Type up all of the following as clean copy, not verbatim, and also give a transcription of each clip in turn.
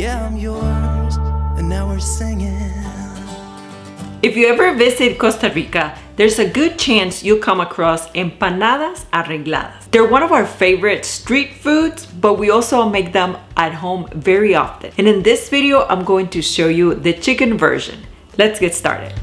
Yeah, I'm yours, and now we're singing. If you ever visit Costa Rica, there's a good chance you'll come across empanadas arregladas. They're one of our favorite street foods, but we also make them at home very often. And in this video, I'm going to show you the chicken version. Let's get started.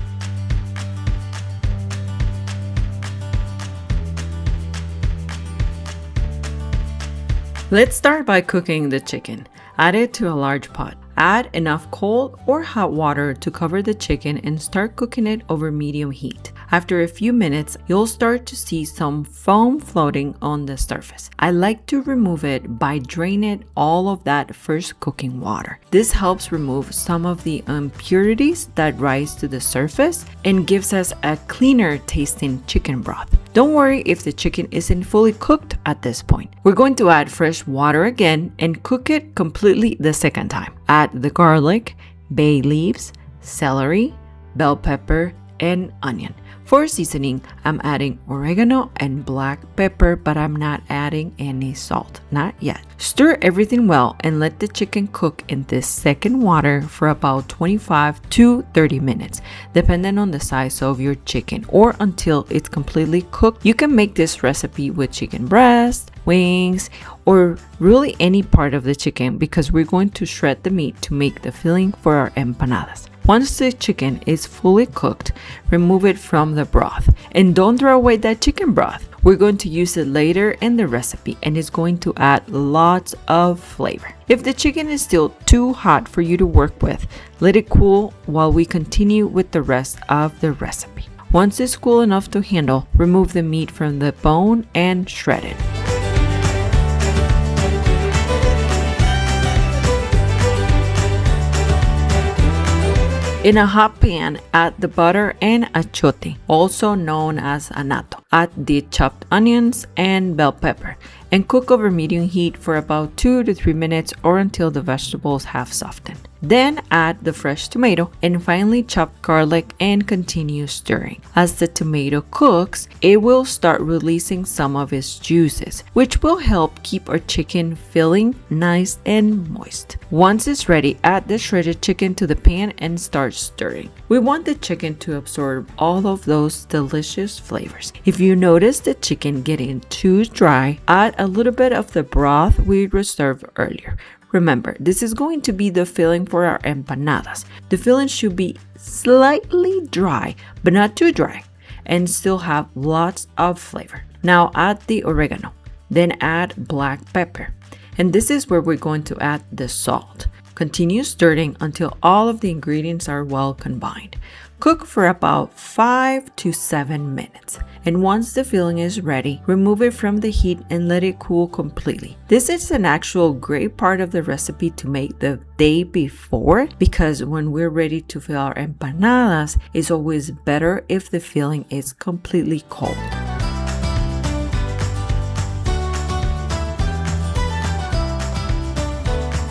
Let's start by cooking the chicken. Add it to a large pot. Add enough cold or hot water to cover the chicken and start cooking it over medium heat. After a few minutes, you'll start to see some foam floating on the surface. I like to remove it by draining all of that first cooking water. This helps remove some of the impurities that rise to the surface and gives us a cleaner tasting chicken broth. Don't worry if the chicken isn't fully cooked at this point. We're going to add fresh water again and cook it completely the second time. Add the garlic, bay leaves, celery, bell pepper, and onion. For seasoning, I'm adding oregano and black pepper, but I'm not adding any salt, not yet. Stir everything well and let the chicken cook in this second water for about 25 to 30 minutes, depending on the size of your chicken, or until it's completely cooked. You can make this recipe with chicken breast, wings, or really any part of the chicken because we're going to shred the meat to make the filling for our empanadas. Once the chicken is fully cooked, remove it from the broth. And don't throw away that chicken broth. We're going to use it later in the recipe and it's going to add lots of flavor. If the chicken is still too hot for you to work with, let it cool while we continue with the rest of the recipe. Once it's cool enough to handle, remove the meat from the bone and shred it. In a hot pan, add the butter and achote, also known as anato. Add the chopped onions and bell pepper and cook over medium heat for about 2 to 3 minutes or until the vegetables have softened. Then add the fresh tomato and finely chopped garlic and continue stirring. As the tomato cooks, it will start releasing some of its juices, which will help keep our chicken filling nice and moist. Once it's ready, add the shredded chicken to the pan and start stirring. We want the chicken to absorb all of those delicious flavors. If you notice the chicken getting too dry, add a little bit of the broth we reserved earlier. Remember, this is going to be the filling for our empanadas. The filling should be slightly dry, but not too dry, and still have lots of flavor. Now add the oregano, then add black pepper. And this is where we're going to add the salt. Continue stirring until all of the ingredients are well combined. Cook for about 5 to 7 minutes. And once the filling is ready, remove it from the heat and let it cool completely. This is an actual great part of the recipe to make the day before, because when we're ready to fill our empanadas, it's always better if the filling is completely cold.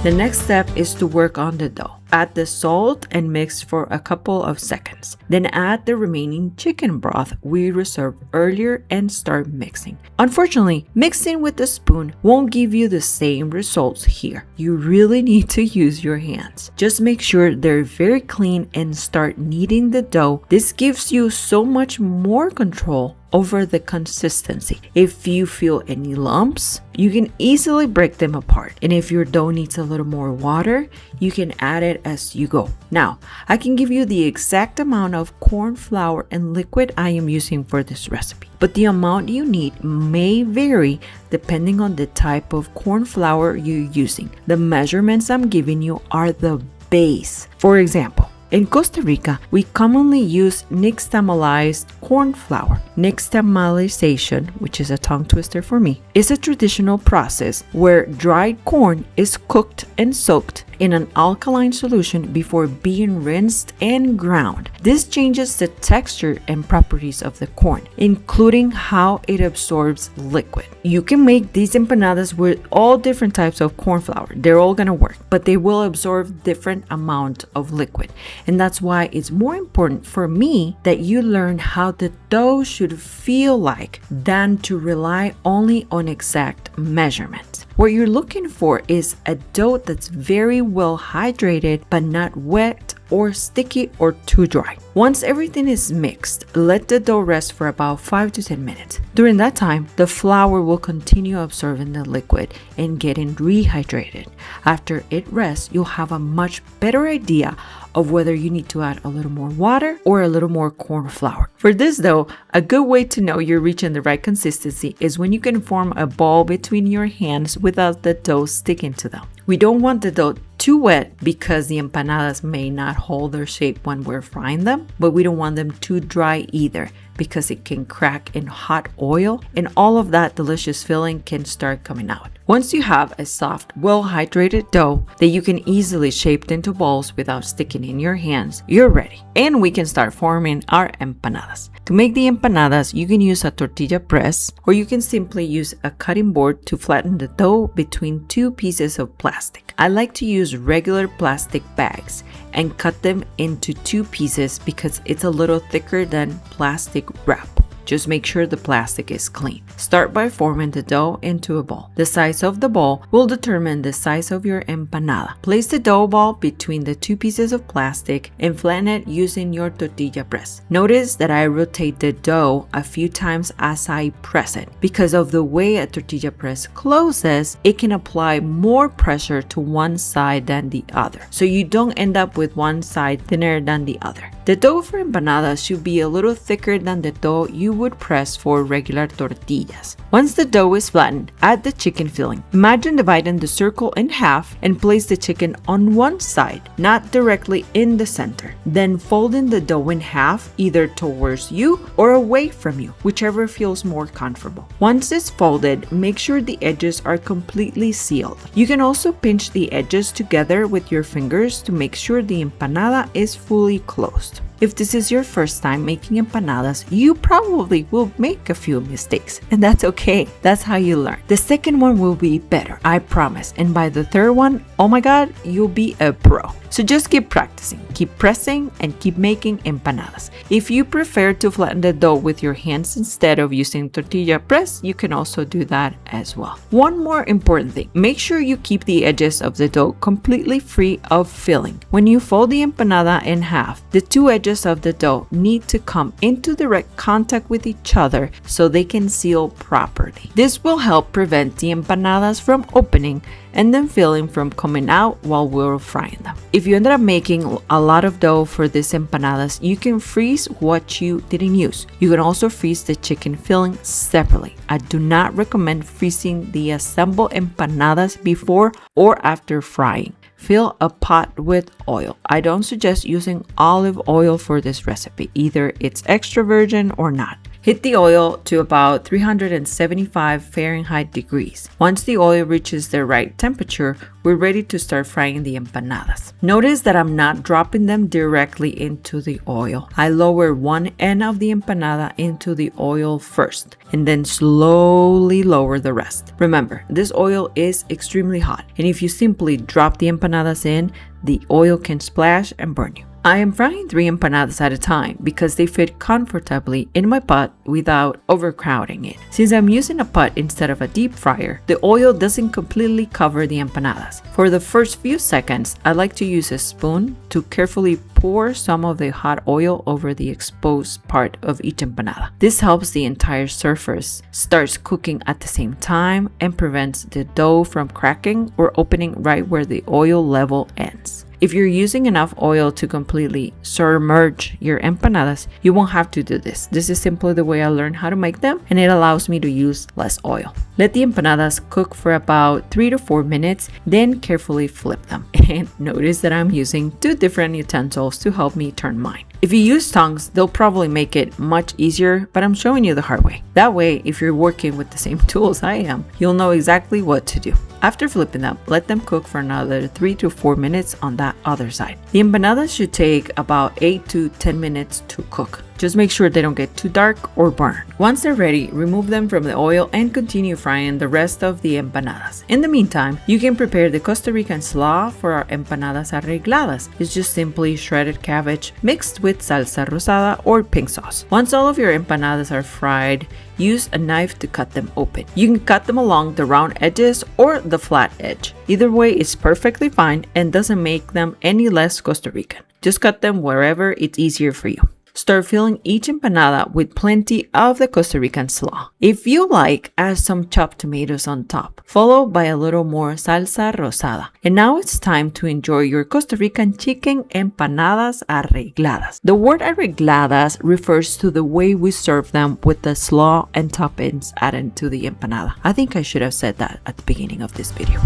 The next step is to work on the dough. Add the salt and mix for a couple of seconds. Then add the remaining chicken broth we reserved earlier and start mixing. Unfortunately, mixing with a spoon won't give you the same results here. You really need to use your hands. Just make sure they're very clean and start kneading the dough. This gives you so much more control over the consistency. If you feel any lumps, you can easily break them apart. And if your dough needs a little more water, you can add it as you go. Now, I can give you the exact amount of corn flour and liquid I am using for this recipe, but the amount you need may vary depending on the type of corn flour you're using. The measurements I'm giving you are the base. For example, in Costa Rica, we commonly use nixtamalized corn flour. Nixtamalization, which is a tongue twister for me, is a traditional process where dried corn is cooked and soaked in an alkaline solution before being rinsed and ground. This changes the texture and properties of the corn, including how it absorbs liquid. You can make these empanadas with all different types of corn flour. They're all gonna work, but they will absorb different amount of liquid. And that's why it's more important for me that you learn how the dough should feel like than to rely only on exact measurements. What you're looking for is a dough that's very well hydrated but not wet or sticky or too dry. Once everything is mixed, let the dough rest for about 5 to 10 minutes. During that time, the flour will continue absorbing the liquid and getting rehydrated. After it rests, you'll have a much better idea of whether you need to add a little more water or a little more corn flour. For this though, a good way to know you're reaching the right consistency is when you can form a ball between your hands without the dough sticking to them. We don't want the dough too wet because the empanadas may not hold their shape when we're frying them, but we don't want them too dry either because it can crack in hot oil and all of that delicious filling can start coming out. Once you have a soft, well-hydrated dough that you can easily shape into balls without sticking in your hands, you're ready. And we can start forming our empanadas. To make the empanadas, you can use a tortilla press or you can simply use a cutting board to flatten the dough between two pieces of plastic. I like to use regular plastic bags and cut them into two pieces because it's a little thicker than plastic wrap. Just make sure the plastic is clean. Start by forming the dough into a ball. The size of the ball will determine the size of your empanada. Place the dough ball between the two pieces of plastic and flatten it using your tortilla press. Notice that I rotate the dough a few times as I press it. Because of the way a tortilla press closes, it can apply more pressure to one side than the other. So you don't end up with one side thinner than the other. The dough for empanadas should be a little thicker than the dough you would press for regular tortillas. Once the dough is flattened, add the chicken filling. Imagine dividing the circle in half and place the chicken on one side, not directly in the center. Then folding the dough in half, either towards you or away from you, whichever feels more comfortable. Once it's folded, make sure the edges are completely sealed. You can also pinch the edges together with your fingers to make sure the empanada is fully closed. If this is your first time making empanadas, you probably will make a few mistakes, and that's okay. That's how you learn. The second one will be better, I promise. And by the third one, oh my God, you'll be a pro. So just keep practicing, keep pressing, and keep making empanadas. If you prefer to flatten the dough with your hands instead of using tortilla press, you can also do that as well. One more important thing, make sure you keep the edges of the dough completely free of filling. When you fold the empanada in half, the two edges of the dough need to come into direct contact with each other so they can seal properly. This will help prevent the empanadas from opening and then filling from coming out while we're frying them. If you ended up making a lot of dough for these empanadas, you can freeze what you didn't use. You can also freeze the chicken filling separately. I do not recommend freezing the assembled empanadas before or after frying. Fill a pot with oil. I don't suggest using olive oil for this recipe. Either it's extra virgin or not. Heat the oil to about 375 Fahrenheit degrees. Once the oil reaches the right temperature, we're ready to start frying the empanadas. Notice that I'm not dropping them directly into the oil. I lower one end of the empanada into the oil first and then slowly lower the rest. Remember, this oil is extremely hot, and if you simply drop the empanadas in, the oil can splash and burn you. I am frying 3 empanadas at a time because they fit comfortably in my pot without overcrowding it. Since I'm using a pot instead of a deep fryer, the oil doesn't completely cover the empanadas. For the first few seconds, I like to use a spoon to carefully pour some of the hot oil over the exposed part of each empanada. This helps the entire surface starts cooking at the same time and prevents the dough from cracking or opening right where the oil level ends. If you're using enough oil to completely submerge your empanadas, you won't have to do this. This is simply the way I learned how to make them, and it allows me to use less oil. Let the empanadas cook for about 3 to 4 minutes, then carefully flip them. And notice that I'm using 2 different utensils to help me turn mine. If you use tongs, they'll probably make it much easier, but I'm showing you the hard way. That way, if you're working with the same tools I am, you'll know exactly what to do. After flipping them, let them cook for another 3 to 4 minutes on that other side. The empanadas should take about 8 to 10 minutes to cook. Just make sure they don't get too dark or burn. Once they're ready, remove them from the oil and continue frying the rest of the empanadas. In the meantime, you can prepare the Costa Rican slaw for our empanadas arregladas. It's just simply shredded cabbage mixed with salsa rosada or pink sauce. Once all of your empanadas are fried, use a knife to cut them open. You can cut them along the round edges or the flat edge. Either way is perfectly fine and doesn't make them any less Costa Rican. Just cut them wherever it's easier for you. Start filling each empanada with plenty of the Costa Rican slaw. If you like, add some chopped tomatoes on top, followed by a little more salsa rosada. And now it's time to enjoy your Costa Rican chicken empanadas arregladas. The word arregladas refers to the way we serve them with the slaw and toppings added to the empanada. I think I should have said that at the beginning of this video.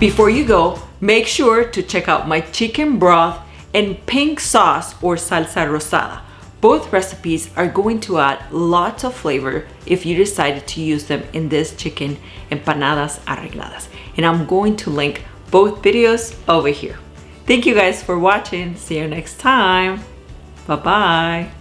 Before you go, make sure to check out my chicken broth and pink sauce or salsa rosada. Both recipes are going to add lots of flavor if you decided to use them in this chicken empanadas arregladas. And I'm going to link both videos over here. Thank you guys for watching. See you next time. Bye-bye.